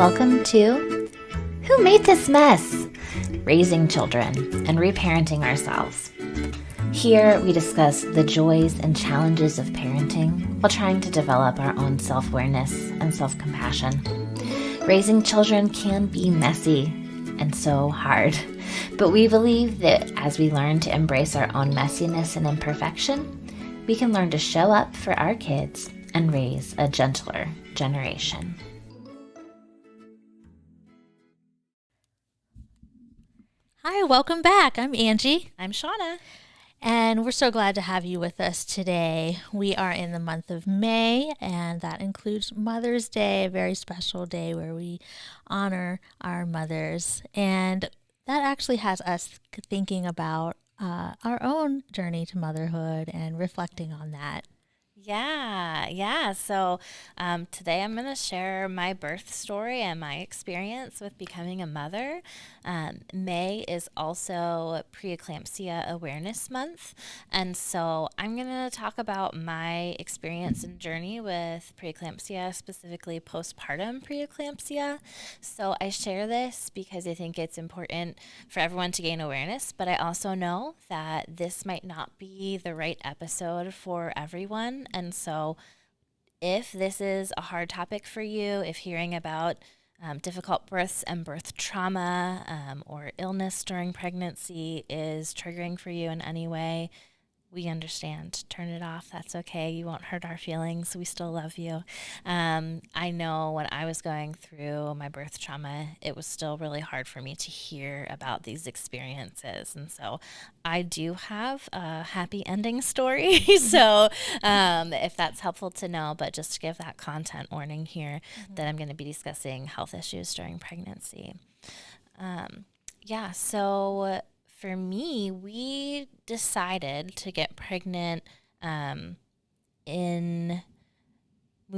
Welcome to Who Made This Mess? Raising Children and Reparenting Ourselves. Here we discuss the joys and challenges of parenting while trying to develop our own self-awareness and self-compassion. Raising children can be messy and so hard, but we believe that as we learn to embrace our own messiness and imperfection, we can learn to show up for our kids and raise a gentler generation. Hi, welcome back. I'm Angie. I'm Shauna. And we're so glad to have you with us today. We are in the month of May, and that includes Mother's Day, a very special day where we honor our mothers. And that actually has us thinking about our own journey to motherhood and reflecting on that. Yeah. So today I'm going to share my birth story and my experience with becoming a mother. May is also Preeclampsia Awareness Month. And so I'm going to talk about my experience and journey with preeclampsia, specifically postpartum preeclampsia. So I share this because I think it's important for everyone to gain awareness, but I also know that this might not be the right episode for everyone. And so if this is a hard topic for you, if hearing about difficult births and birth trauma or illness during pregnancy is triggering for you in any way, we understand. Turn it off. That's okay. You won't hurt our feelings. We still love you. I know when I was going through my birth trauma, it was still really hard for me to hear about these experiences. And so I do have a happy ending story. So if that's helpful to know, but just to give that content warning here that I'm going to be discussing health issues during pregnancy. So for me, we decided to get pregnant we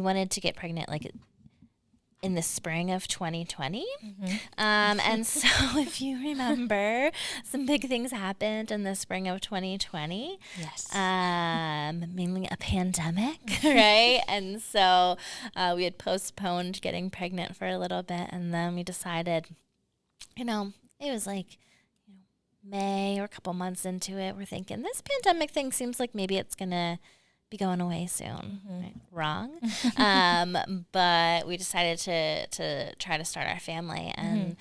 wanted to get pregnant like in the spring of 2020. And so if you remember, some big things happened in the spring of 2020. Yes. Mainly a pandemic, right? And so we had postponed getting pregnant for a little bit, and then we decided, it was like May or a couple months into it, we're thinking this pandemic thing seems like maybe it's going to be going away soon. Right? Wrong. But we decided to try to start our family. And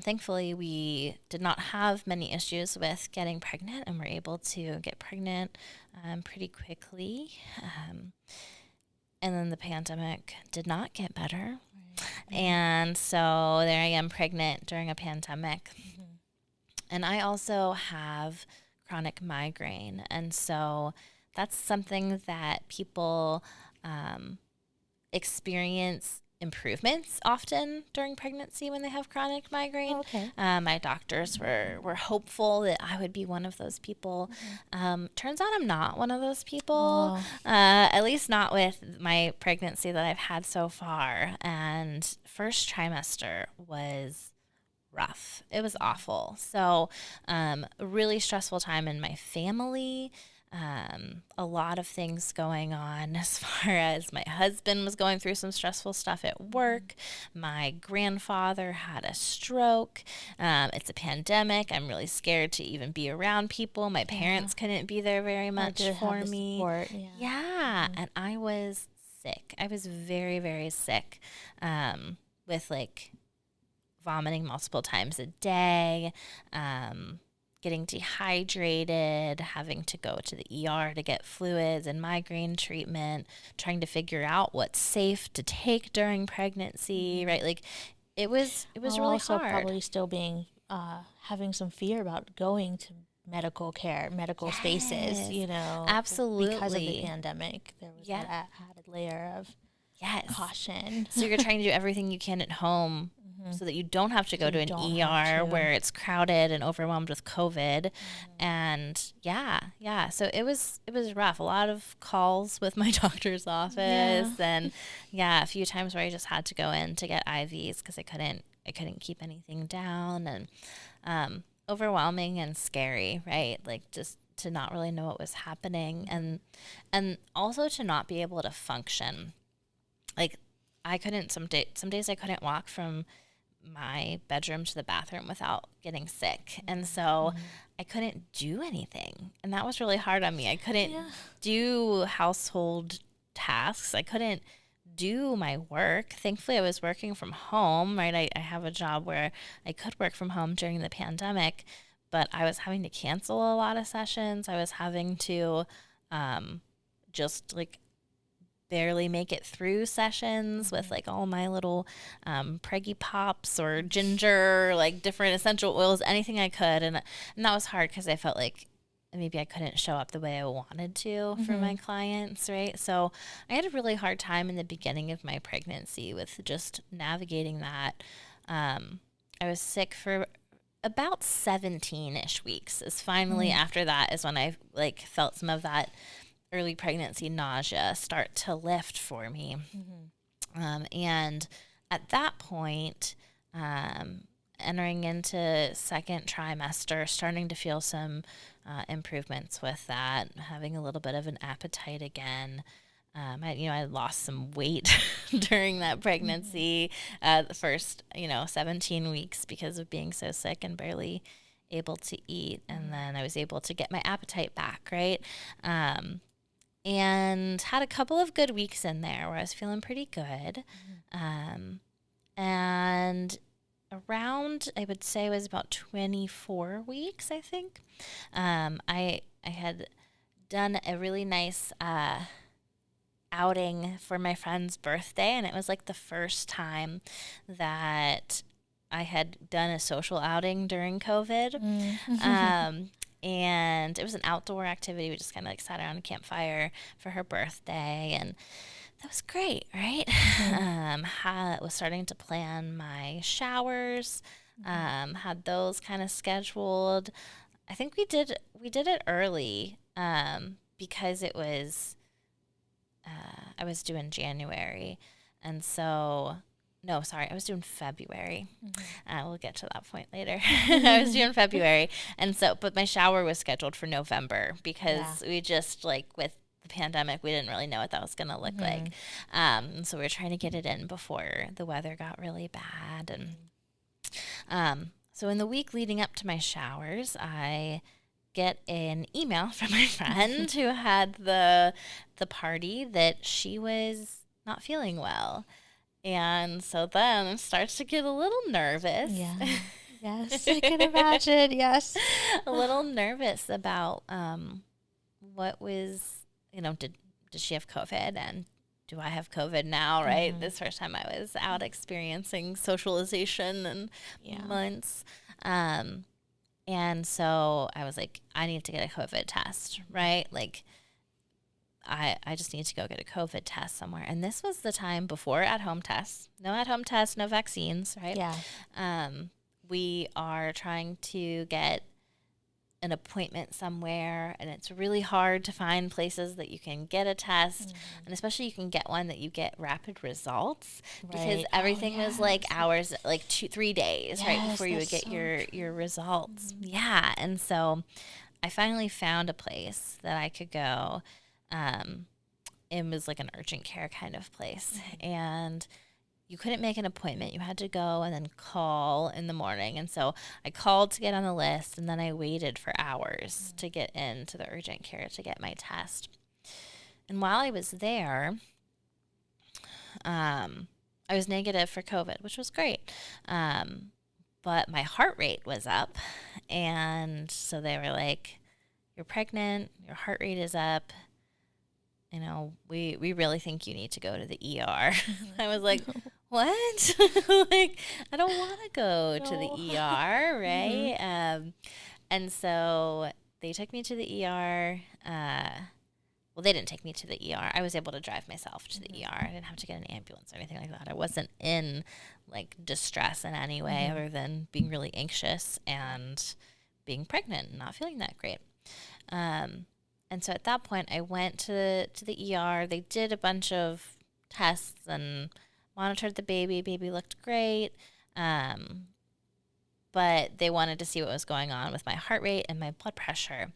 thankfully, we did not have many issues with getting pregnant, and were able to get pregnant pretty quickly. And then the pandemic did not get better. Right. And so there I am pregnant during a pandemic. And I also have chronic migraine. And so that's something that people experience improvements often during pregnancy when they have chronic migraine. Okay. My doctors were hopeful that I would be one of those people. Turns out I'm not one of those people, at least not with my pregnancy that I've had so far. And first trimester was rough. It was awful. So a really stressful time in my family. A lot of things going on as far as my husband was going through some stressful stuff at work. My grandfather had a stroke. It's a pandemic. I'm really scared to even be around people. My parents couldn't be there very much for me. Support. And I was sick. I was very, very sick with vomiting multiple times a day, getting dehydrated, having to go to the ER to get fluids and migraine treatment, trying to figure out what's safe to take during pregnancy, right? It was really also hard. Probably still being having some fear about going to medical care, medical spaces, absolutely, because of the pandemic. There was that added layer of caution. So you're trying to do everything you can at home so that you don't have to go to an ER where it's crowded and overwhelmed with COVID. And so it was rough. A lot of calls with my doctor's office, and a few times where I just had to go in to get IVs because I couldn't keep anything down, and overwhelming and scary, right? Just to not really know what was happening, and also to not be able to function. I couldn't, some days I couldn't walk from my bedroom to the bathroom without getting sick. And so I couldn't do anything. And that was really hard on me. I couldn't do household tasks. I couldn't do my work. Thankfully, I was working from home, right? I have a job where I could work from home during the pandemic, but I was having to cancel a lot of sessions. I was having to just like barely make it through sessions with like all my little preggy pops or ginger, like different essential oils, anything I could. And that was hard because I felt like maybe I couldn't show up the way I wanted to for my clients, right? So I had a really hard time in the beginning of my pregnancy with just navigating that. I was sick for about 17-ish weeks. Is finally after that is when I like felt some of that early pregnancy nausea start to lift for me. And at that point, entering into second trimester, starting to feel some improvements with that, having a little bit of an appetite again. I lost some weight during that pregnancy, the first, 17 weeks because of being so sick and barely able to eat. And then I was able to get my appetite back, right? And had a couple of good weeks in there where I was feeling pretty good. And around, I would say it was about 24 weeks, I think. I had done a really nice outing for my friend's birthday, and it was like the first time that I had done a social outing during COVID. And it was an outdoor activity. We just kind of like sat around a campfire for her birthday, and that was great, right? Was starting to plan my showers, had those kind of scheduled. I think we did it early because it was I was due in January, and so. No, sorry, I was due in February. We'll get to that point later. I was due in February. And so, but my shower was scheduled for November because we just like with the pandemic, we didn't really know what that was going to look like. So we were trying to get it in before the weather got really bad. And so in the week leading up to my showers, I get an email from my friend who had the party that she was not feeling well. And so then it starts to get a little nervous. Yeah. Yes, I can imagine. Yes. A little nervous about what was, did she have COVID, and do I have COVID now, right? This first time I was out experiencing socialization and months. And so I was like, I need to get a COVID test, right? Like, I just need to go get a COVID test somewhere. And this was the time before at-home tests. No at-home tests, no vaccines, right? Yeah. We are trying to get an appointment somewhere, and it's really hard to find places that you can get a test, and especially you can get one that you get rapid results, because everything was like hours, like 2-3 days, right, before you would get your results. Yeah. And so I finally found a place that I could go. It was like an urgent care kind of place, and you couldn't make an appointment. You had to go and then call in the morning. And so I called to get on the list, and then I waited for hours to get into the urgent care to get my test. And while I was there, I was negative for COVID, which was great. But my heart rate was up, and so they were like, "You're pregnant, your heart rate is up. We really think you need to go to the ER." I was like, what? Like, I don't want to go to the ER, right? And so they took me to the ER. Well, they didn't take me to the ER. I was able to drive myself to the ER. I didn't have to get an ambulance or anything like that. I wasn't in like distress in any way other than being really anxious and being pregnant and not feeling that great. And so at that point, I went to the ER. They did a bunch of tests and monitored the baby. Baby looked great. But they wanted to see what was going on with my heart rate and my blood pressure.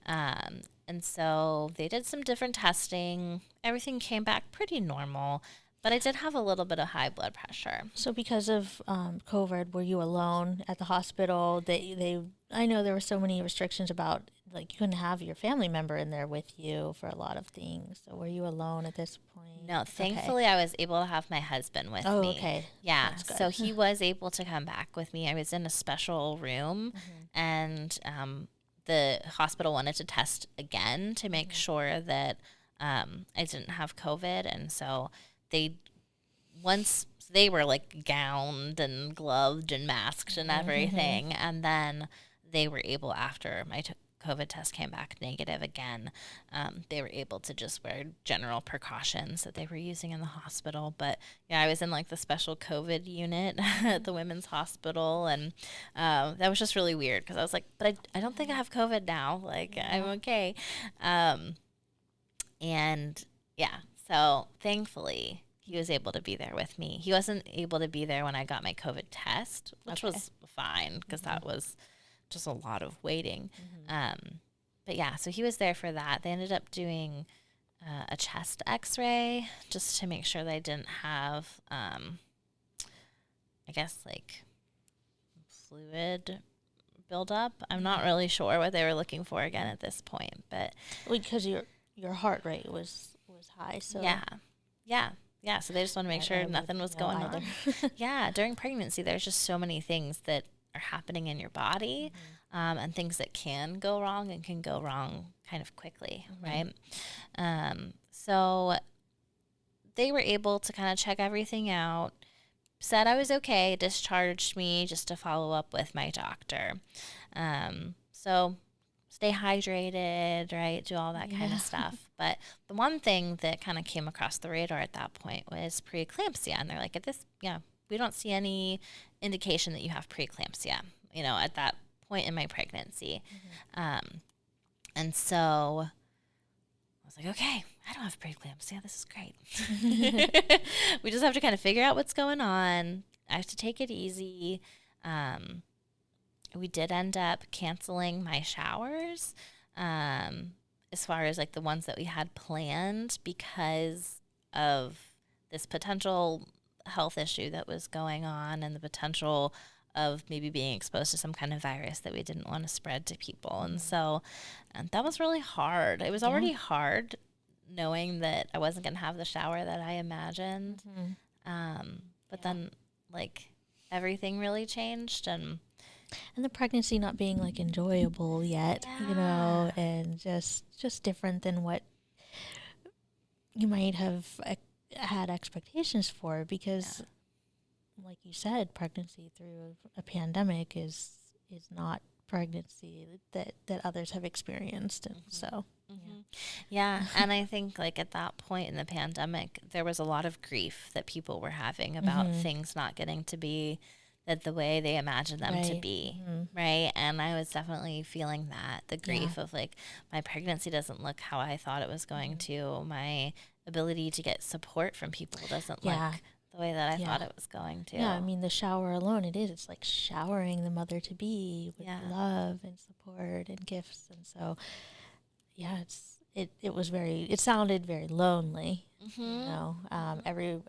And so they did some different testing. Everything came back pretty normal. But I did have a little bit of high blood pressure. So because of COVID, were you alone at the hospital? I know there were so many restrictions about, like, you couldn't have your family member in there with you for a lot of things. So were you alone at this point? No, thankfully I was able to have my husband with Oh, me. okay. Yeah, That's good. so he was able to come back with me. I was in a special room, and the hospital wanted to test again to make sure that I didn't have COVID, and so once they were like gowned and gloved and masked and everything, and then they were able, after my COVID test came back negative again, they were able to just wear general precautions that they were using in the hospital. But yeah, I was in like the special COVID unit at the women's hospital, and that was just really weird because I was like, but I don't think I have COVID now. Like, I'm okay. And yeah, so thankfully he was able to be there with me. He wasn't able to be there when I got my COVID test, which was fine because that was just a lot of waiting. But yeah, so he was there for that. They ended up doing a chest x-ray just to make sure that I didn't have, I guess, like fluid buildup. I'm not really sure what they were looking for again at this point, but Because your heart rate was high, so yeah. So they just want to make sure nothing was going on. Yeah, during pregnancy, there's just so many things that are happening in your body, and things that can go wrong and can go wrong kind of quickly, right? So they were able to kind of check everything out, said I was okay, discharged me just to follow up with my doctor. So stay hydrated, right? Do all that kind of stuff. But the one thing that kind of came across the radar at that point was preeclampsia. And they're like, we don't see any indication that you have preeclampsia, at that point in my pregnancy. And so I was like, okay, I don't have preeclampsia. This is great. We just have to kind of figure out what's going on. I have to take it easy. We did end up canceling my showers, as far as like the ones that we had planned because of this potential health issue that was going on and the potential of maybe being exposed to some kind of virus that we didn't want to spread to people. And so that was really hard. It was already hard knowing that I wasn't going to have the shower that I imagined. But then like everything really changed, and the pregnancy not being like enjoyable yet, and just different than what you might have had expectations for, because like you said, pregnancy through a pandemic is not pregnancy that others have experienced. And so and I think like at that point in the pandemic, there was a lot of grief that people were having about things not getting to be that the way they imagined them to be, right? And I was definitely feeling that, the grief of like, my pregnancy doesn't look how I thought it was going to. My ability to get support from people doesn't look the way that I thought it was going to. Yeah, I mean, the shower alone, it's like showering the mother-to-be with love and support and gifts. And so, it sounded very lonely.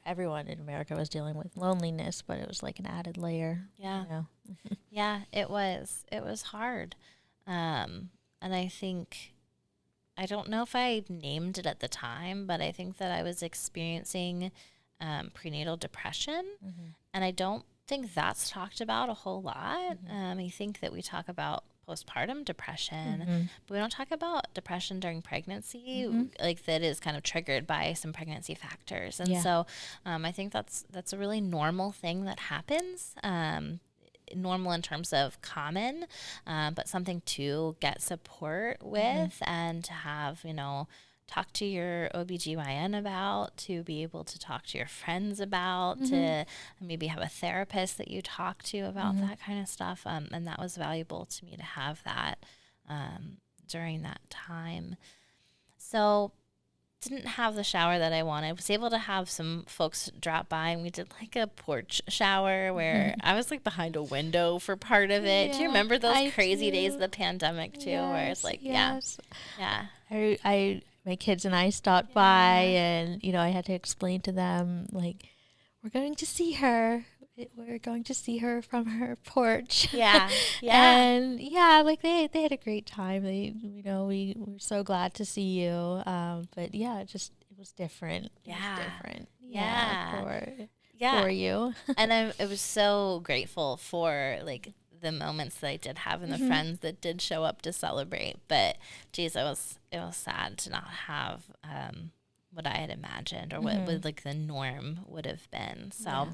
Everyone in America was dealing with loneliness, but it was like an added layer. Yeah, it was hard. And I think, I don't know if I named it at the time, but I think that I was experiencing prenatal depression, and I don't think that's talked about a whole lot. I think that we talk about postpartum depression, but we don't talk about depression during pregnancy, like that is kind of triggered by some pregnancy factors. And so I think that's a really normal thing that happens, normal in terms of common, but something to get support with and to have, talk to your OBGYN about, to be able to talk to your friends about, to maybe have a therapist that you talk to about that kind of stuff. And that was valuable to me to have that during that time. So didn't have the shower that I wanted. Was able to have some folks drop by, and we did like a porch shower where I was like behind a window for part of it. Do you remember those crazy days of the pandemic too, where it's like, I my kids and I stopped by, and I had to explain to them, like, we're going to see her. We're going to see her from her porch. Yeah. And like they had a great time. We were so glad to see you. But it was different. It was different. For you. And I was so grateful for like the moments that I did have and the friends that did show up to celebrate. But geez, it was sad to not have what I had imagined or what would like the norm would have been. So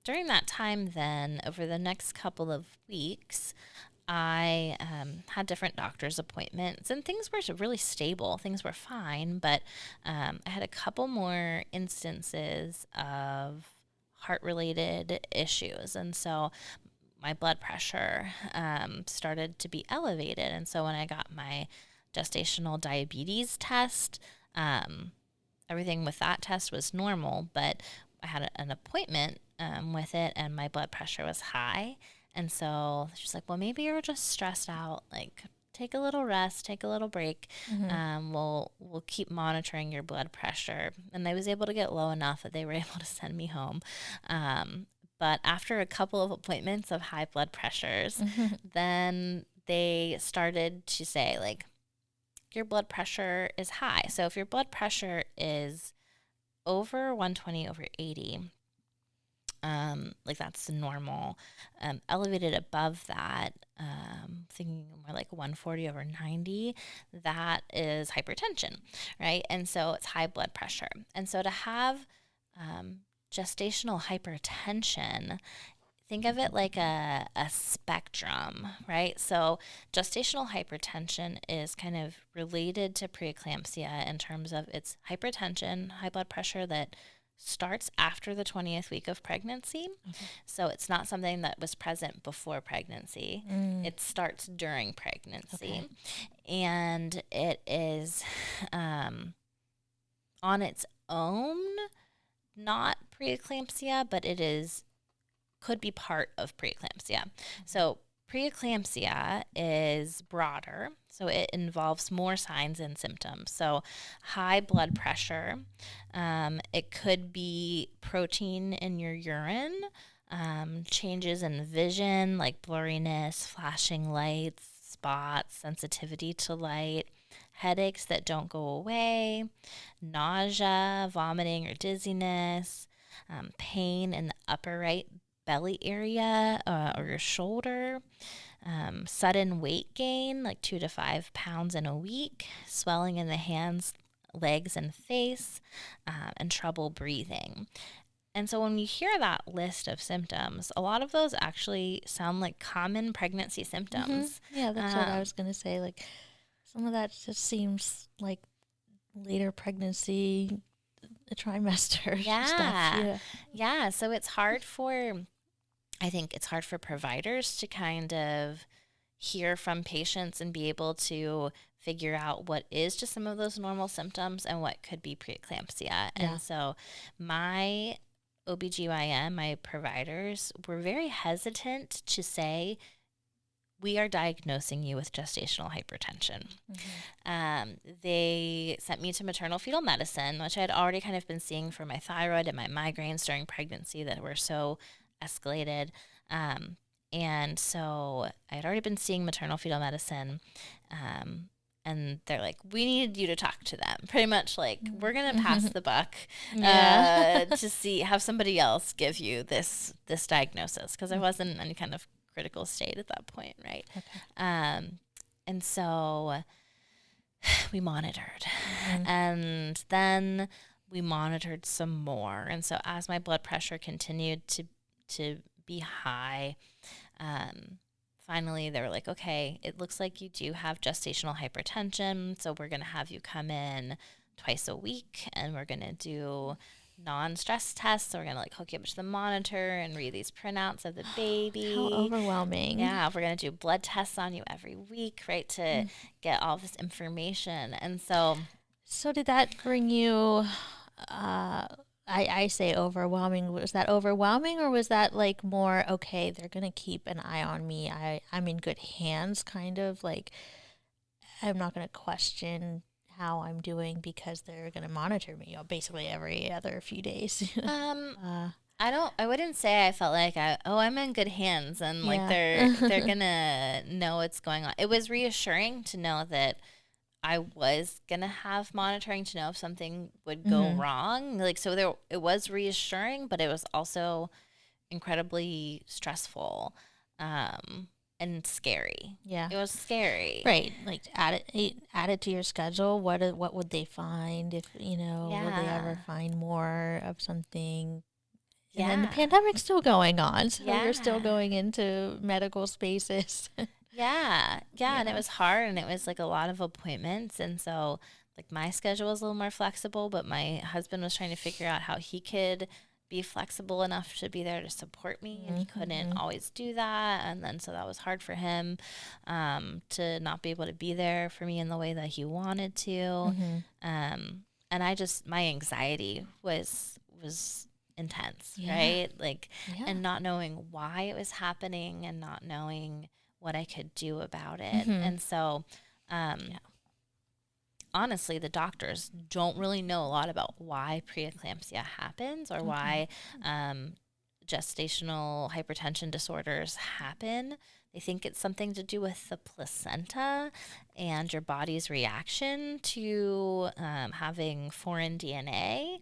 during that time then, over the next couple of weeks, I had different doctor's appointments and things were really stable. Things were fine, but I had a couple more instances of heart-related issues. And so my blood pressure started to be elevated. And so when I got my gestational diabetes test, everything with that test was normal, but I had an appointment with it and my blood pressure was high. And so she's like, well, maybe you're just stressed out. Like, take a little rest, take a little break. We'll keep monitoring your blood pressure. And I was able to get low enough that they were able to send me home. But after a couple of appointments of high blood pressures, then they started to say, like, your blood pressure is high. So if your blood pressure is over 120/80, like that's normal. Elevated above that, thinking more like 140/90, that is hypertension, right? And so it's high blood pressure. And so to have gestational hypertension, think of it like a spectrum, right? So gestational hypertension is kind of related to preeclampsia in terms of it's hypertension, high blood pressure that starts after the 20th week of pregnancy. So it's not something that was present before pregnancy. It starts during pregnancy. And it is on its own not preeclampsia, but it could be part of preeclampsia. So preeclampsia is broader, so it involves more signs and symptoms. So high blood pressure, it could be protein in your urine, changes in vision like blurriness, flashing lights, spots, sensitivity to light, headaches that don't go away, nausea, vomiting or dizziness, pain in the upper right belly area or your shoulder, sudden weight gain, like 2 to 5 pounds in a week, swelling in the hands, legs, and face, and trouble breathing. And so when you hear that list of symptoms, a lot of those actually sound like common pregnancy symptoms. Yeah, that's what I was going to say. Like, some of that just seems like later pregnancy, trimester stuff. Yeah. So I think it's hard for providers to kind of hear from patients and be able to figure out what is just some of those normal symptoms and what could be preeclampsia. And so my OBGYN, my providers, were very hesitant to say, we are diagnosing you with gestational hypertension. They sent me to maternal fetal medicine, which I had already kind of been seeing for my thyroid and my migraines during pregnancy that were so escalated. And so I had already been seeing maternal fetal medicine. And they're like, we need you to talk to them. Pretty much like, we're going to pass the buck to have somebody else give you this diagnosis. Because I wasn't in any kind of critical state at that point, right? And so we monitored. And then we monitored some more. And so as my blood pressure continued to be high, finally they were like, okay, it looks like you do have gestational hypertension, so we're going to have you come in twice a week and we're going to do non-stress tests. So we're going to like hook you up to the monitor and read these printouts of the baby. How overwhelming. Yeah, we're going to do blood tests on you every week, right, to get all this information. And so did that bring you I say overwhelming. Was that overwhelming, or was that like more, okay, they're going to keep an eye on me. I'm in good hands, kind of like I'm not going to question how I'm doing because they're going to monitor me, basically every other few days. I wouldn't say I felt like I'm in good hands and like Yeah. they're gonna know what's going on. It was reassuring to know that I was gonna have monitoring to know if something would go wrong. Like, so it was reassuring, but it was also incredibly stressful, and scary. Yeah. It was scary. Right. Like add it to your schedule. What would they find if, will they Yeah. ever find more of something? And then the Yeah. pandemic's still going on, so you're still Yeah. going into medical spaces. Yeah. Yeah. And it Yeah. was hard and it was like a lot of appointments. And so, like, my schedule was a little more flexible, but my husband was trying to figure out how he could be flexible enough to be there to support me. And he couldn't always do that. And then, so that was hard for him, to not be able to be there for me in the way that he wanted to. And my anxiety was intense, right? Like, and not knowing why it was happening and not knowing what I could do about it. And so, honestly, the doctors don't really know a lot about why preeclampsia happens or why gestational hypertension disorders happen. They think it's something to do with the placenta and your body's reaction to having foreign DNA.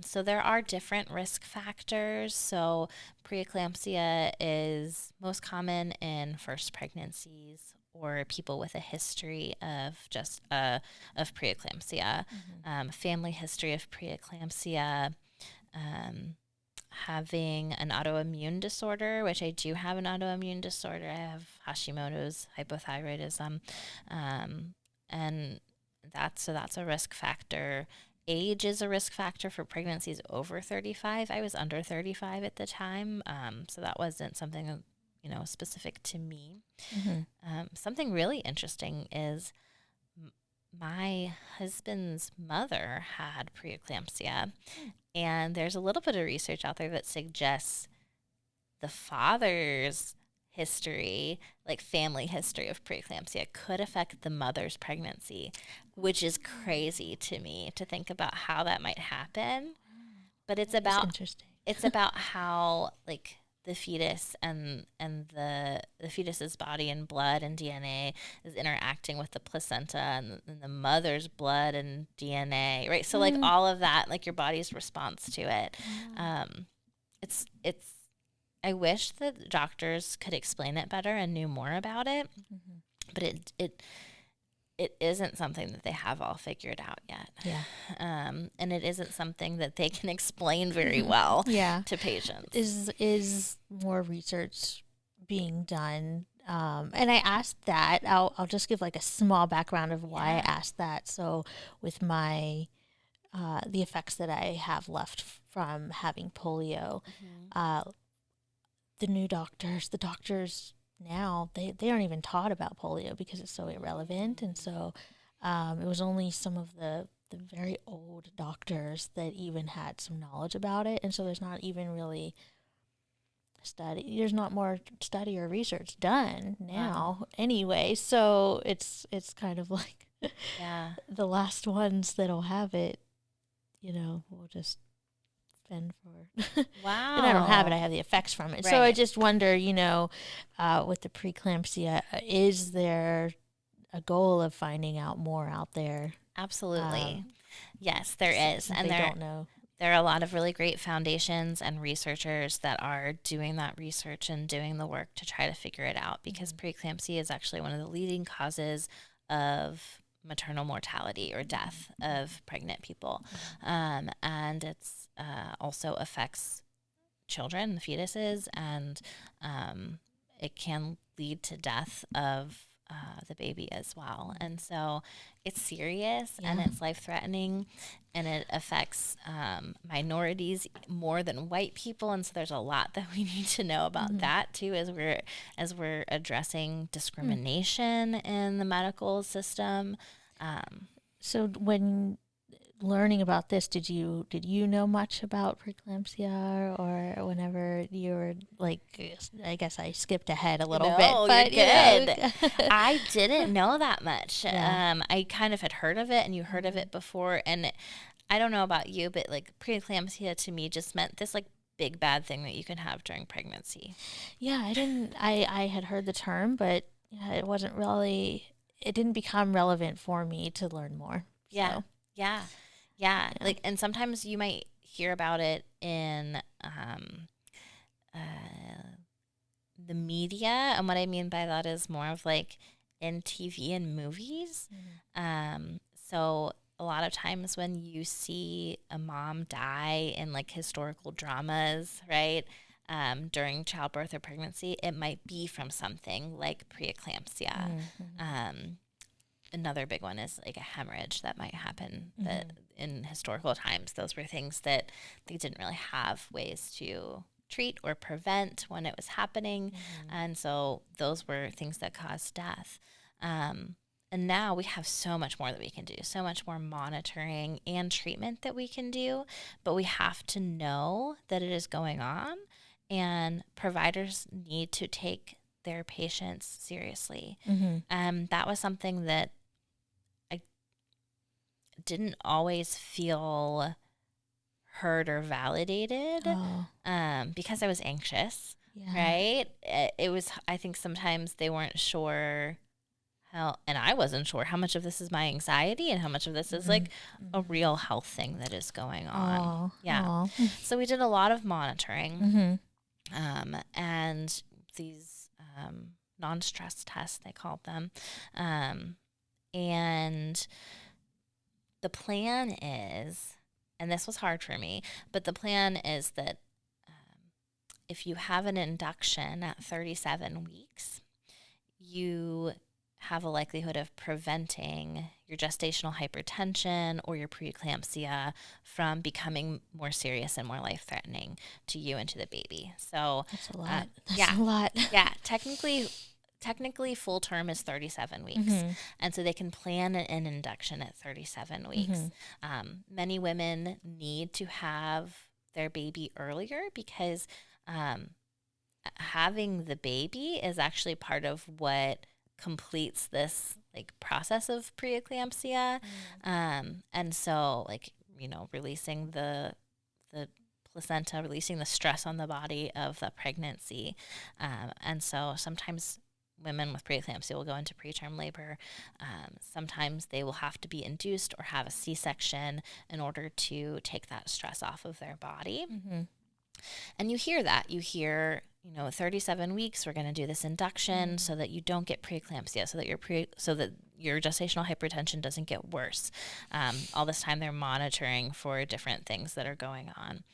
So there are different risk factors. So preeclampsia is most common in first pregnancies or people with a history of of preeclampsia, family history of preeclampsia, having an autoimmune disorder, which I do have an autoimmune disorder. I have Hashimoto's hypothyroidism, and that's a risk factor. Age is a risk factor for pregnancies over 35. I was under 35 at the time, so that wasn't something specific to me. Something really interesting is my husband's mother had preeclampsia, and there's a little bit of research out there that suggests the father's history, like family history of preeclampsia, could affect the mother's pregnancy, which is crazy to me to think about how that might happen. But it's about how, like, the fetus and the fetus's body and blood and DNA is interacting with the placenta and the mother's blood and DNA, right? So like all of that, like your body's response to it. It's I wish that doctors could explain it better and knew more about it, but it isn't something that they have all figured out yet. Yeah. And it isn't something that they can explain very well to patients. Is more research being done? And I asked that. I'll just give like a small background of why I asked that. So with my the effects that I have left from having polio, the doctors now they aren't even taught about polio because it's so irrelevant. And so it was only some of the very old doctors that even had some knowledge about it. And so there's not even really there's not more study or research done now anyway. So it's kind of like the last ones that'll have it, will just fend for. Wow. And I don't have it. I have the effects from it. Right. So I just wonder, with the preeclampsia, is there a goal of finding out more out there? Absolutely. Yes, there is. And they don't know. There are a lot of really great foundations and researchers that are doing that research and doing the work to try to figure it out, because preeclampsia is actually one of the leading causes of maternal mortality or death of pregnant people. And it's also affects children, the fetuses, and it can lead to death of the baby as well. And so it's serious and it's life-threatening, and it affects minorities more than white people. And so there's a lot that we need to know about that too, as we're addressing discrimination in the medical system. So when learning about this, did you know much about preeclampsia, or whenever you were like, I guess I skipped ahead a little bit, No, but you're good. I didn't know that much. Yeah. I kind of had heard of it, and you heard of it before. And I don't know about you, but like preeclampsia to me just meant this like big bad thing that you can have during pregnancy. Yeah, I had heard the term, but yeah, it didn't become relevant for me to learn more. Yeah, So, yeah, yeah. yeah. Like, and sometimes you might hear about it in uh, the media, and what I mean by that is more of like in TV and movies. So a lot of times when you see a mom die in like historical dramas, right? During childbirth or pregnancy, it might be from something like preeclampsia. Another big one is like a hemorrhage that might happen that in historical times, those were things that they didn't really have ways to treat or prevent when it was happening. And so those were things that caused death. And now we have so much more that we can do, so much more monitoring and treatment that we can do, but we have to know that it is going on, and providers need to take their patients seriously. That was something that I didn't always feel heard or validated because I was anxious, Yeah. right? It was, I think sometimes they weren't sure how, and I wasn't sure how much of this is my anxiety and how much of this is like a real health thing that is going on. Yeah. So we did a lot of monitoring and these non-stress tests, they called them. And the plan is, and this was hard for me, but the plan is that if you have an induction at 37 weeks, you have a likelihood of preventing your gestational hypertension or your preeclampsia from becoming more serious and more life-threatening to you and to the baby. So That's a lot. yeah, A lot. yeah. Technically, full term is 37 weeks. And so they can plan an induction at 37 weeks. Many women need to have their baby earlier because having the baby is actually part of what completes this like process of preeclampsia. And so like, releasing the placenta, releasing the stress on the body of the pregnancy. And so sometimes women with preeclampsia will go into preterm labor. Sometimes they will have to be induced or have a C-section in order to take that stress off of their body. And you hear that. You hear, 37 weeks, we're going to do this induction so that you don't get preeclampsia, so that your gestational hypertension doesn't get worse. All this time they're monitoring for different things that are going on.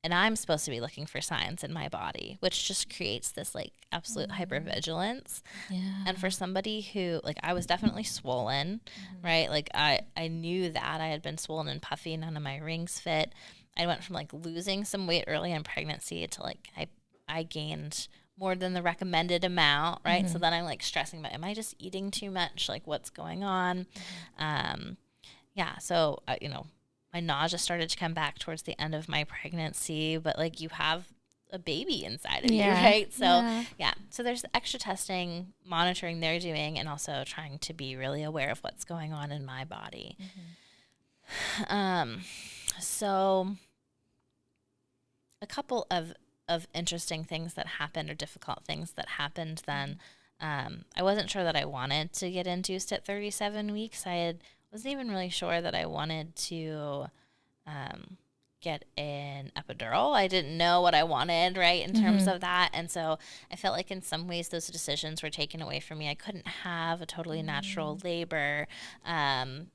And I'm supposed to be looking for signs in my body, which just creates this like absolute hypervigilance. Yeah. And for somebody who, like, I was definitely swollen, right? Like I knew that I had been swollen and puffy, none of my rings fit. I went from like losing some weight early in pregnancy to like I gained more than the recommended amount, right? So then I'm like stressing about, am I just eating too much? Like what's going on? Yeah. So, my nausea started to come back towards the end of my pregnancy, but like you have a baby inside of you, right? So yeah. So there's extra testing, monitoring they're doing, and also trying to be really aware of what's going on in my body. So a couple of interesting things that happened, or difficult things that happened then. I wasn't sure that I wanted to get induced at 37 weeks. Wasn't even really sure that I wanted to get an epidural. I didn't know what I wanted, right, in terms of that. And so I felt like in some ways those decisions were taken away from me. I couldn't have a totally natural labor. I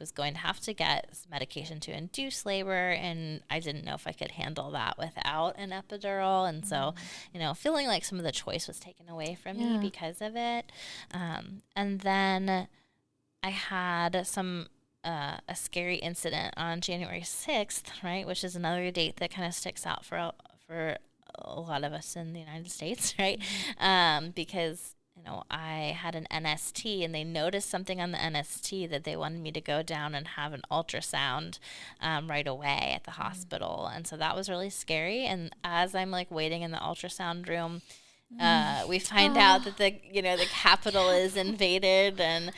was going to have to get medication to induce labor, and I didn't know if I could handle that without an epidural. And so, feeling like some of the choice was taken away from me because of it. And then I had a scary incident on January 6th, right, which is another date that kind of sticks out for a lot of us in the United States, right? Because I had an NST, and they noticed something on the NST that they wanted me to go down and have an ultrasound right away at the hospital. And so that was really scary. And as I'm like waiting in the ultrasound room, we find out that the capital is invaded, and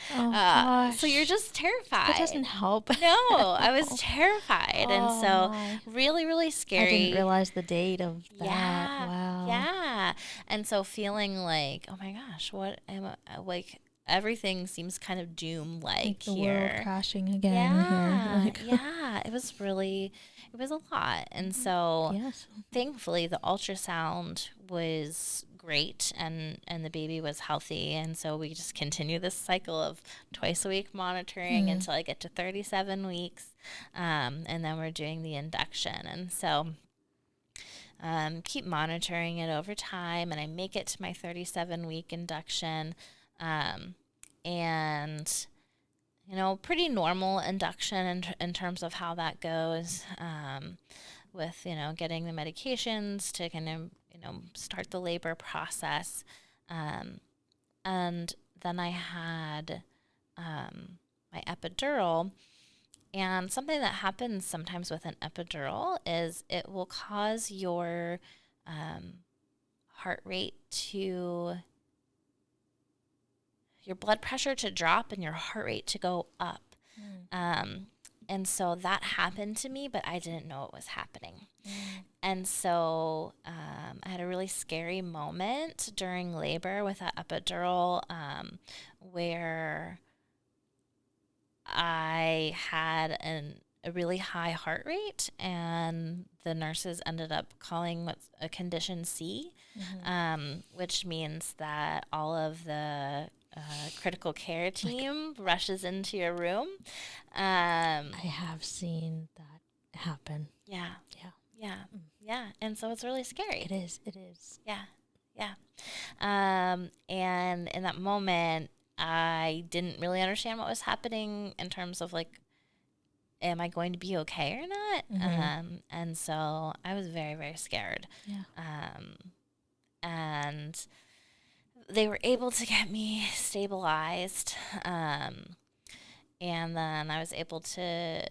so you're just terrified. That doesn't help. No, I was terrified, and so really, really scary. I didn't realize the date of that. Yeah, Wow. yeah, and so feeling like, oh my gosh, what am I like? Everything seems kind of doom-like the here. world crashing again. Yeah, Here. yeah, it was a lot, and so Yes. thankfully the ultrasound was great, and the baby was healthy, and so we just continue this cycle of twice a week monitoring until I get to 37 weeks, and then we're doing the induction, and so keep monitoring it over time, and I make it to my 37-week induction, and pretty normal induction in terms of how that goes, with getting the medications to kind of start the labor process, and then I had my epidural. And something that happens sometimes with an epidural is it will cause your heart rate your blood pressure to drop and your heart rate to go up. And so that happened to me, but I didn't know it was happening. And so I had a really scary moment during labor with that epidural, where I had a really high heart rate, and the nurses ended up calling what's a condition C, which means that all of the critical care team rushes into your room. I have seen that happen. Yeah. And so it's really scary. It is. Yeah. And in that moment, I didn't really understand what was happening in terms of like, am I going to be okay or not? And so I was very, very scared. Yeah. And they were able to get me stabilized. And then I was able to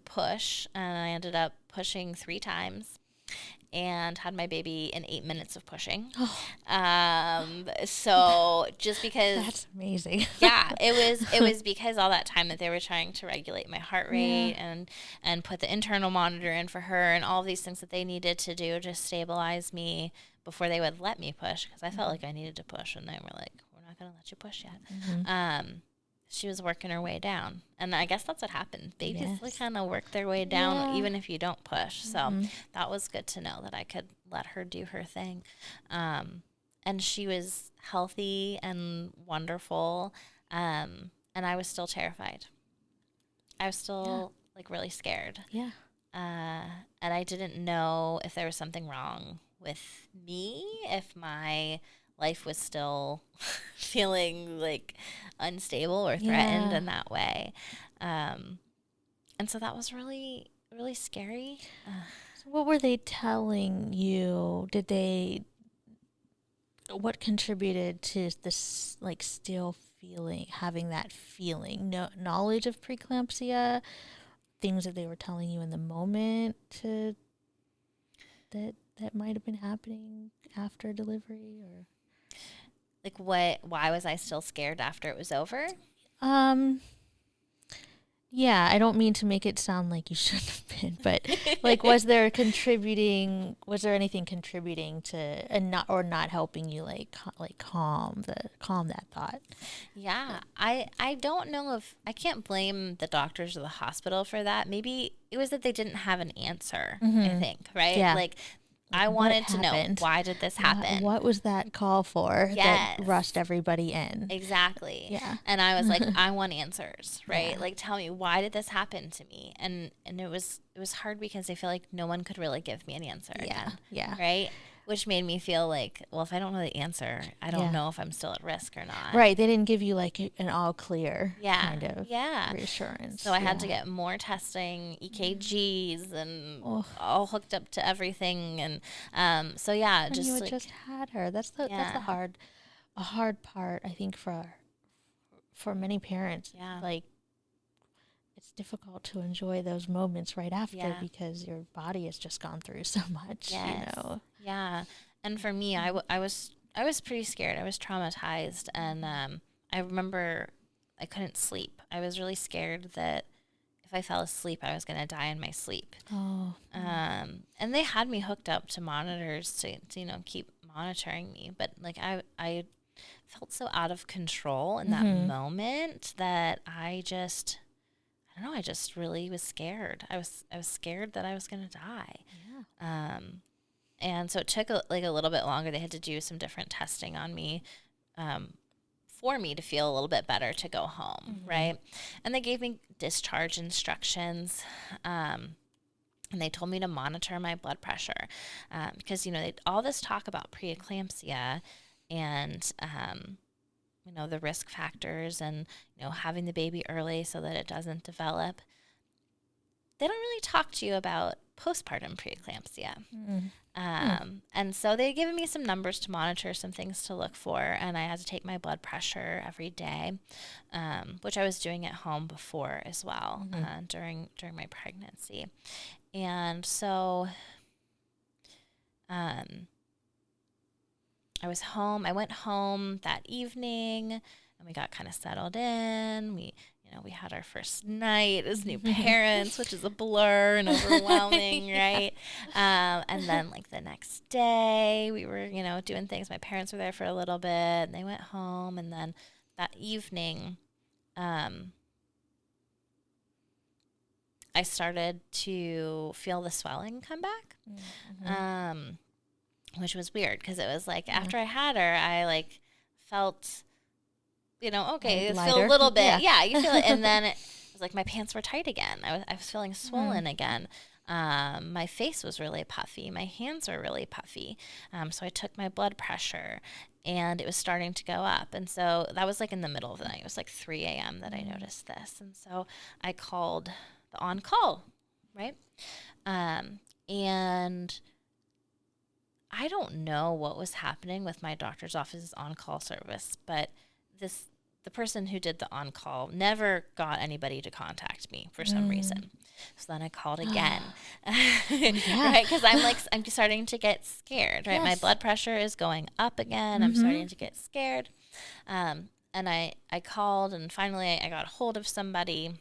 push, and I ended up pushing 3 times and had my baby in 8 minutes of pushing. So just because That's amazing. yeah, it was because all that time that they were trying to regulate my heart rate and put the internal monitor in for her and all of these things that they needed to do to stabilize me before they would let me push, because I felt like I needed to push, and they were like, we're not going to let you push yet. She was working her way down, and I guess that's what happens. Babies kind of work their way down even if you don't push. So that was good to know that I could let her do her thing. And she was healthy and wonderful, and I was still terrified. I was still like really scared. Yeah. And I didn't know if there was something wrong with me, if my life was still feeling like unstable or threatened in that way. And so that was really, really scary. So what were they telling you? What contributed to this, like, still having that feeling? No knowledge of preeclampsia, things that they were telling you in the moment that might have been happening after delivery, or like why was I still scared after it was over? Yeah, I don't mean to make it sound like you shouldn't have been, but like, was there anything contributing to and not helping you calm that thought? Yeah, I don't know if I can't blame the doctors or the hospital for that. Maybe it was that they didn't have an answer, I think, right? Yeah. Like I wanted to know, why did this happen? What was that call for that rushed everybody in? Exactly. Yeah. And I was like, I want answers, right? Like, tell me, why did this happen to me? And it was hard because I feel like no one could really give me an answer again. Yeah. Right? Which made me feel like, well, if I don't know the answer, I don't know if I'm still at risk or not. Right. They didn't give you like an all clear kind of reassurance. So I had to get more testing, EKGs, and all hooked up to everything. And so and just you like, just had her. That's the hard a hard part, I think, for many parents. Yeah. Like, it's difficult to enjoy those moments right after Yeah. because your body has just gone through so much, Yes. you know. Yeah. And for me, I was pretty scared. I was traumatized, and I remember I couldn't sleep. I was really scared that if I fell asleep, I was going to die in my sleep. Oh. And they had me hooked up to monitors to keep monitoring me, but like I felt so out of control in that moment that I don't know, I just really was scared. I was scared that I was going to die. Yeah. And so it took a little bit longer. They had to do some different testing on me for me to feel a little bit better to go home, right? And they gave me discharge instructions, and they told me to monitor my blood pressure because, all this talk about preeclampsia and, the risk factors and, having the baby early so that it doesn't develop. They don't really talk to you about postpartum preeclampsia. And so they given me some numbers to monitor, some things to look for, and I had to take my blood pressure every day, which I was doing at home before as well during my pregnancy. And so I was home. I went home that evening, and we got kind of settled in. We had our first night as new parents, which is a blur and overwhelming, right? And then like the next day we were, doing things. My parents were there for a little bit and they went home. And then that evening, I started to feel the swelling come back, which was weird because it was like after I had her, I like felt, okay, Like feel a lighter. little bit. Yeah. Yeah, you feel it. And then it was like my pants were tight again. I was feeling swollen again. My face was really puffy. My hands were really puffy. So I took my blood pressure and it was starting to go up. And so that was like in the middle of the night. It was like 3 a.m. that I noticed this. And so I called the on-call, right? And I don't know what was happening with my doctor's office's on-call service, but the person who did the on-call never got anybody to contact me for some reason. So then I called again, right? Because I'm starting to get scared, right? Yes. My blood pressure is going up again. I'm starting to get scared. And I called, and finally I got a hold of somebody.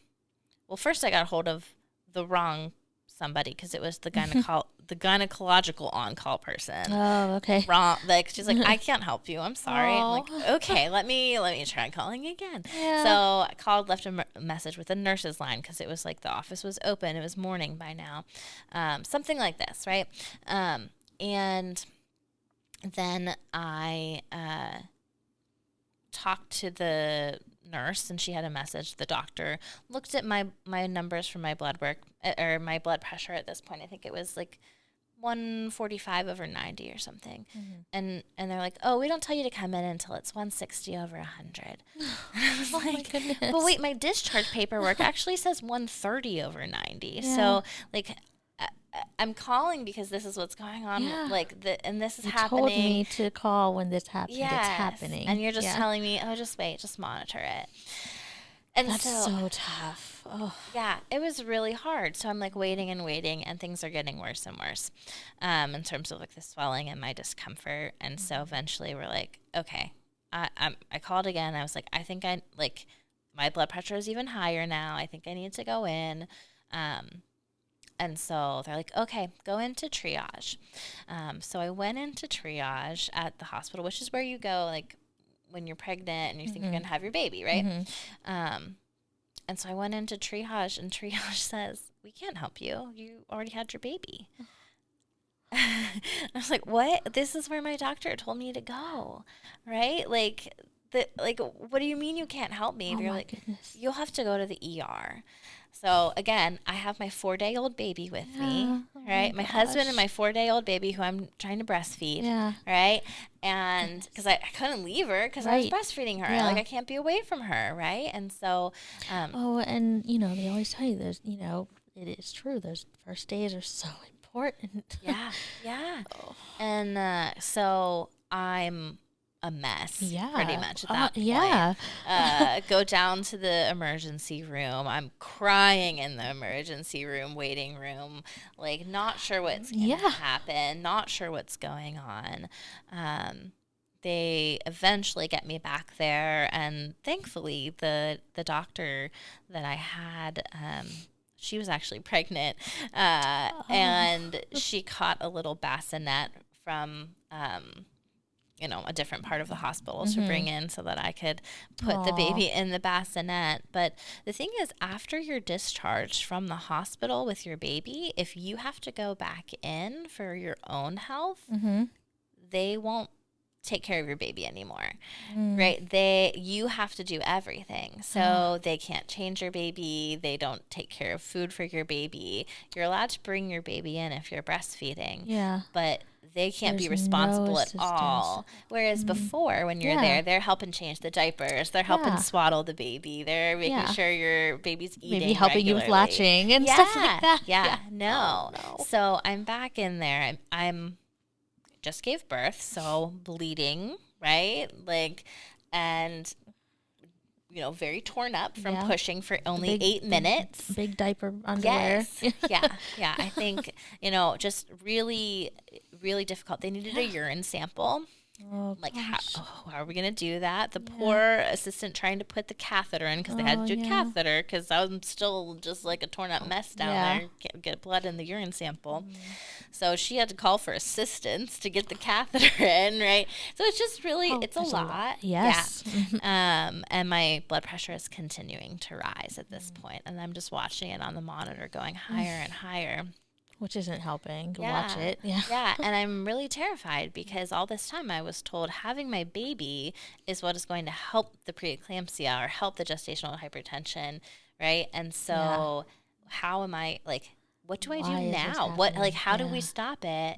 Well, first I got a hold of the wrong somebody because it was the gynecological on-call person. Oh, okay. Wrong. Like she's like, I can't help you. I'm sorry. I'm Oh. like, okay, let me try calling again. Yeah. So I called, left a message with the nurse's line because it was like the office was open. It was morning by now, something like this, right? And then I talked to the nurse, and she had a message. The doctor looked at my numbers for my blood work or my blood pressure at this point. I think it was like 145/90 or something. And they're like, oh, we don't tell you to come in until it's 160/100. I was my like, goodness. but wait, my discharge paperwork actually says 130/90. Yeah. So like I'm calling because this is what's going on. Yeah. And this is You happening. told me to call when this happened. Yes. It's happening. And you're just telling me, oh, just wait, just monitor it. And That's so tough. Oh. yeah, it was really hard. So I'm like waiting, and things are getting worse and worse in terms of like the swelling and my discomfort. And so eventually we're like, okay, I called again. I was like, I think my blood pressure is even higher now. I think I need to go in. And so they're like, okay, go into triage. So I went into triage at the hospital, which is where you go like when you're pregnant and you think you're going to have your baby, right? And so I went into triage, and triage says, we can't help you. You already had your baby. I was like, what? This is where my doctor told me to go, right? Like, what do you mean you can't help me? Oh, You're my like, goodness. you'll have to go to the ER. So again, I have my 4-day-old baby with me, right? My husband and my 4-day-old baby who I'm trying to breastfeed, right? And because I couldn't leave her because I was breastfeeding her. Yeah. Like I can't be away from her, right? And so, and they always tell you there's, it is true. Those first days are so important. yeah. And so I'm a mess, Yeah. pretty much at that Yeah. point. Go down to the emergency room. I'm crying in the emergency room, waiting room, like not sure what's going to Yeah. happen, not sure what's going on. They eventually get me back there, and thankfully the doctor that I had, she was actually pregnant, and she caught a little bassinet from a different part of the hospital to bring in so that I could put the baby in the bassinet. But the thing is, after you're discharged from the hospital with your baby, if you have to go back in for your own health, they won't take care of your baby anymore, right? You have to do everything. So they can't change your baby. They don't take care of food for your baby. You're allowed to bring your baby in if you're breastfeeding. Yeah. But they can't be There's responsible no at all. Whereas before, when you're there, they're helping change the diapers. They're helping swaddle the baby. They're making sure your baby's eating Maybe helping you with regularly. latching and stuff like that. No. Oh, no. So I'm back in there. I'm just gave birth, so bleeding, right? Like, and very torn up from pushing for only 8 minutes. Big diaper underwear. Yes. Yeah. I think, just really, really difficult. They needed a urine sample. Oh, Like, gosh. how are we going to do that? The poor assistant trying to put the catheter in because they had to do a catheter because I'm still just like a torn up mess down there. Can't get blood in the urine sample. So she had to call for assistance to get the catheter in, right? So it's just really, it's a lot. Yes. Yeah. And my blood pressure is continuing to rise at this point, and I'm just watching it on the monitor going higher and higher. Which isn't helping. Watch it. Yeah. And I'm really terrified because all this time I was told having my baby is what is going to help the preeclampsia or help the gestational hypertension, right? And so how am I, like, what do I do now? How do we stop it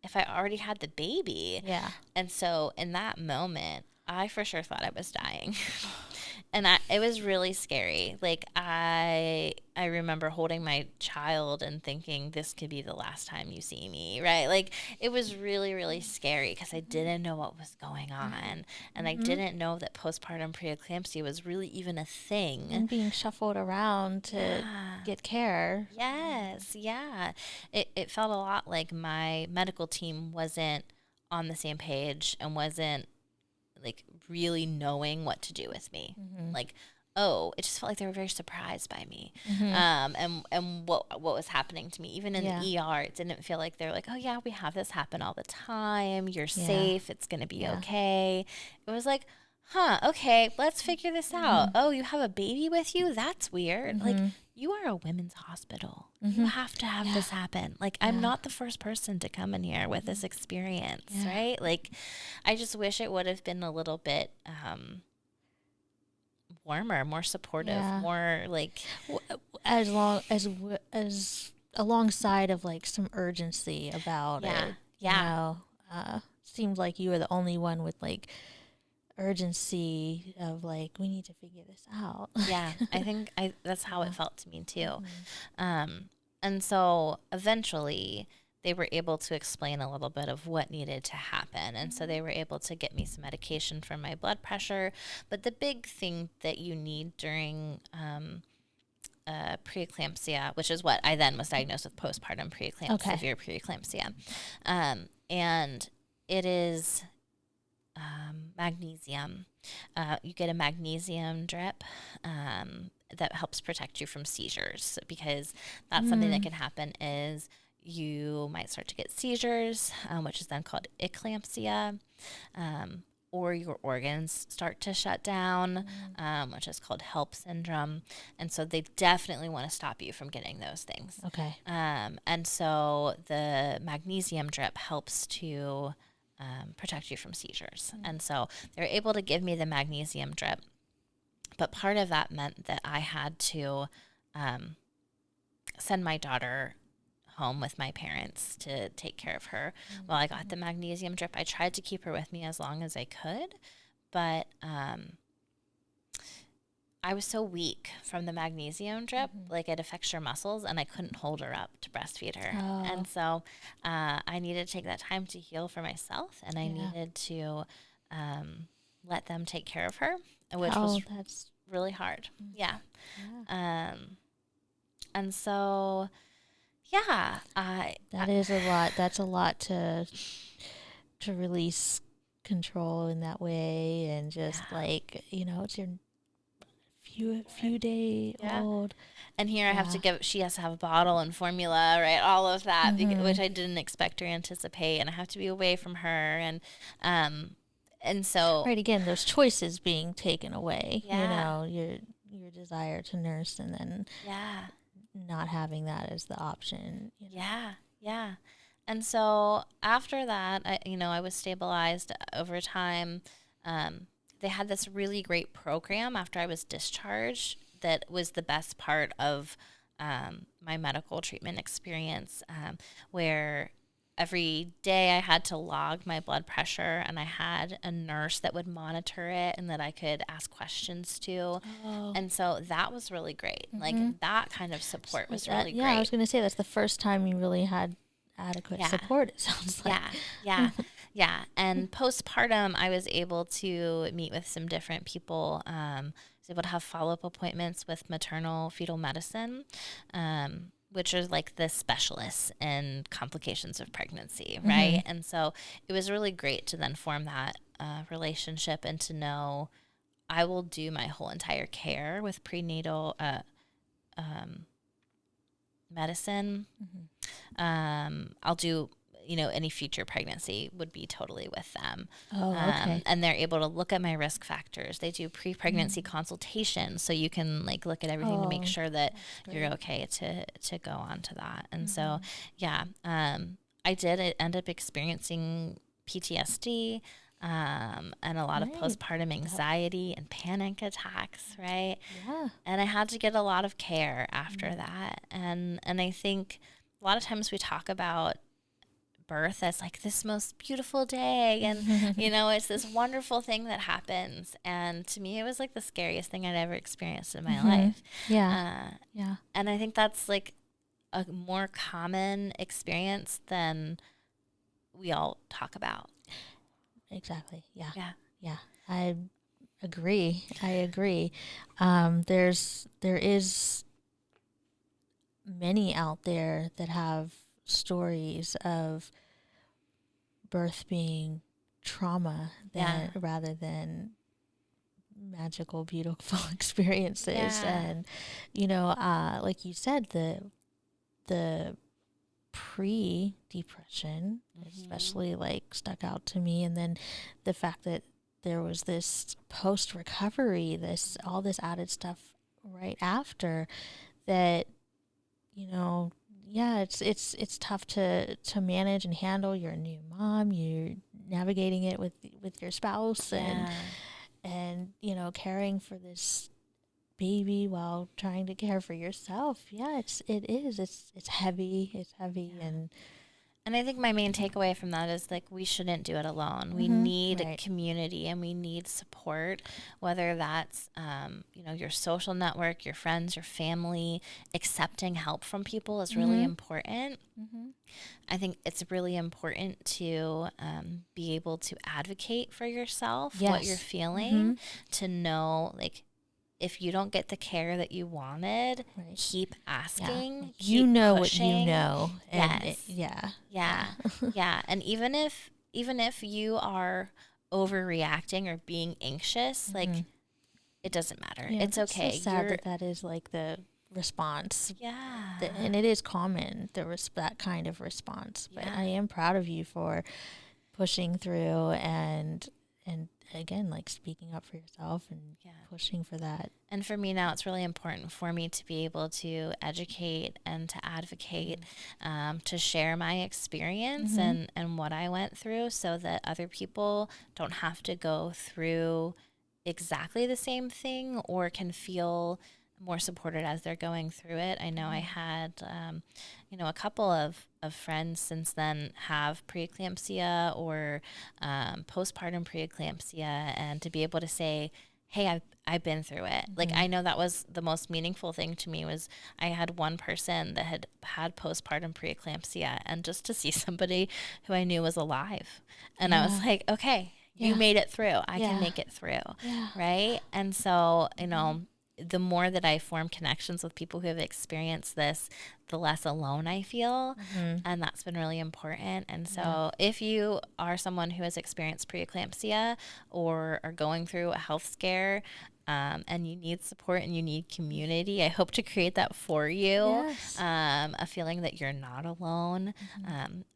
if I already had the baby? Yeah. And so in that moment, I for sure thought I was dying. And it was really scary. Like, I remember holding my child and thinking, this could be the last time you see me, right? Like, it was really, really scary because I didn't know what was going on. And I didn't know that postpartum preeclampsia was really even a thing. And being shuffled around to get care. Yes, yeah. It felt a lot like my medical team wasn't on the same page and wasn't, like, really knowing what to do with me. Like, it just felt like they were very surprised by me. And what was happening to me. Even in the ER, it didn't feel like they're like, oh yeah, we have this happen all the time. You're safe. It's going to be okay. It was like, okay, let's figure this out. Oh, you have a baby with you? That's weird. Like, you are a women's hospital. You have to have this happen. Like, I'm not the first person to come in here with this experience, right? Like, I just wish it would have been a little bit warmer, more supportive, more like, as alongside of like some urgency about it. Seemed like you were the only one with like urgency of like, we need to figure this out. I think that's how it felt to me too. And so eventually they were able to explain a little bit of what needed to happen. And so they were able to get me some medication for my blood pressure. But the big thing that you need during preeclampsia, which is what I then was diagnosed with, postpartum preeclampsia, severe preeclampsia. And it is magnesium. You get a magnesium drip that helps protect you from seizures, because that's something that can happen is you might start to get seizures, which is then called eclampsia, or your organs start to shut down, which is called HELP syndrome. And so they definitely want to stop you from getting those things. Okay. And so the magnesium drip helps to protect you from seizures. And so they were able to give me the magnesium drip. But part of that meant that I had to send my daughter home with my parents to take care of her while I got the magnesium drip. I tried to keep her with me as long as I could, but I was so weak from the magnesium drip, like it affects your muscles, and I couldn't hold her up to breastfeed her. Oh. And so I needed to take that time to heal for myself, and I needed to let them take care of her, which was That's really hard. Yeah. yeah. And so, yeah, That is a lot. That's a lot to release control in that way, and just like, you know, it's your few day old. And here I have to give, she has to have a bottle and formula, right? All of that, which I didn't expect or anticipate. And I have to be away from her. And so. Right. Again, those choices being taken away, you know, your desire to nurse, and then not having that as the option. You know? Yeah. And so after that, I was stabilized over time. They had this really great program after I was discharged that was the best part of my medical treatment experience, where every day I had to log my blood pressure, and I had a nurse that would monitor it and that I could ask questions to. And so that was really great. Like that kind of support was really great. Yeah, I was going to say that's the first time you really had adequate support, it sounds like. Yeah. And postpartum, I was able to meet with some different people. I was able to have follow-up appointments with maternal fetal medicine, which are like the specialists in complications of pregnancy, right? And so it was really great to then form that relationship and to know I will do my whole entire care with prenatal medicine. I'll do, any future pregnancy would be totally with them. And they're able to look at my risk factors. They do pre-pregnancy consultations, so you can like look at everything to make sure that you're okay to go on to that. And so, I did end up experiencing PTSD. And a lot of postpartum anxiety and panic attacks, right? Yeah. And I had to get a lot of care after that. And I think a lot of times we talk about birth as like this most beautiful day, and it's this wonderful thing that happens. And to me, it was like the scariest thing I'd ever experienced in my life. And I think that's like a more common experience than we all talk about. Exactly. Yeah. Yeah. I agree. There is many out there that have stories of birth being trauma rather than magical, beautiful experiences. And, like you said, the pre-depression especially like stuck out to me, and then the fact that there was this post-recovery, all this added stuff right after that, it's tough to manage and handle. You're a new mom, you're navigating it with your spouse, and caring for this baby while trying to care for yourself. It's heavy. And I think my main takeaway from that is like we shouldn't do it alone. We need a community, and we need support, whether that's your social network, your friends, your family. Accepting help from people is really important. I think it's really important to be able to advocate for yourself, what you're feeling, to know like if you don't get the care that you wanted, keep asking. Keep pushing. What you know. And yeah. And even if you are overreacting or being anxious, like it doesn't matter. It's okay. So sad that is like the response. Yeah. And it is common, that kind of response. But I am proud of you for pushing through and again, like speaking up for yourself and pushing for that. And for me now, it's really important for me to be able to educate and to advocate, to share my experience and what I went through, so that other people don't have to go through exactly the same thing or can feel more supported as they're going through it. I know I had, a couple of friends since then have preeclampsia or postpartum preeclampsia, and to be able to say, hey, I've been through it. Like, I know that was the most meaningful thing to me was I had one person that had postpartum preeclampsia, and just to see somebody who I knew was alive. And I was like, okay, you made it through. I can make it through. Yeah. Right. And so, the more that I form connections with people who have experienced this, the less alone I feel. And that's been really important. And so if you are someone who has experienced preeclampsia or are going through a health scare, and you need support and you need community, I hope to create that for you. Yes. A feeling that you're not alone.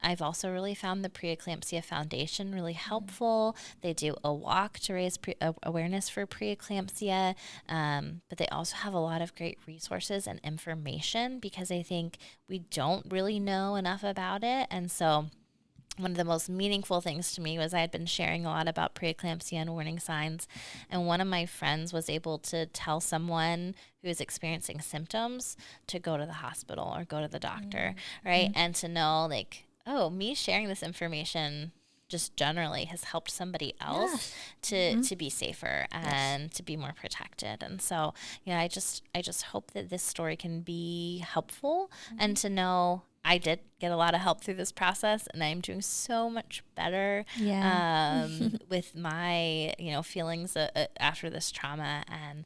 I've also really found the Preeclampsia Foundation really helpful. They do a walk to raise awareness for preeclampsia, but they also have a lot of great resources and information, because I think we don't really know enough about it. And so one of the most meaningful things to me was I had been sharing a lot about preeclampsia and warning signs, and one of my friends was able to tell someone who is experiencing symptoms to go to the hospital or go to the doctor, right? And to know, like, oh, me sharing this information just generally has helped somebody else to be safer and to be more protected. And so, I just hope that this story can be helpful, and to know I did get a lot of help through this process, and I'm doing so much better with my, feelings after this trauma. And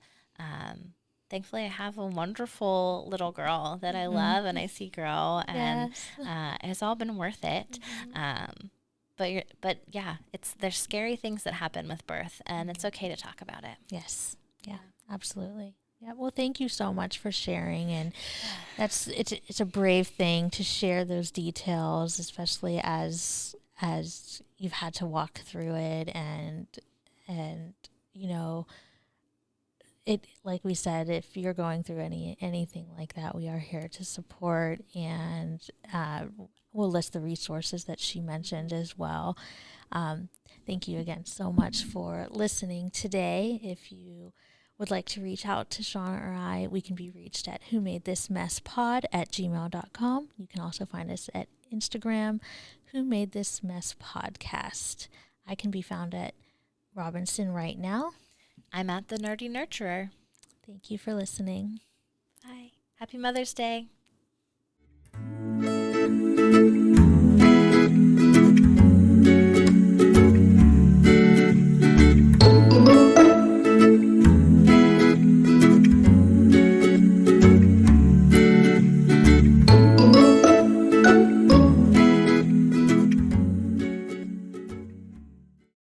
thankfully, I have a wonderful little girl that I love and I see grow, and it's all been worth it. But yeah, there's scary things that happen with birth, and it's okay to talk about it. Yes. Yeah, absolutely. Yeah. Well, thank you so much for sharing. And it's a brave thing to share those details, especially as you've had to walk through it, and it, like we said, if you're going through anything like that, we are here to support, and we'll list the resources that she mentioned as well. Thank you again so much for listening today. If you would like to reach out to Shauna or I, we can be reached at whomadethismesspod@gmail.com. You can also find us at Instagram, Who Made This Mess Podcast. I can be found at Robinson Right Now. I'm at The Nerdy Nurturer. Thank you for listening. Bye. Happy Mother's Day.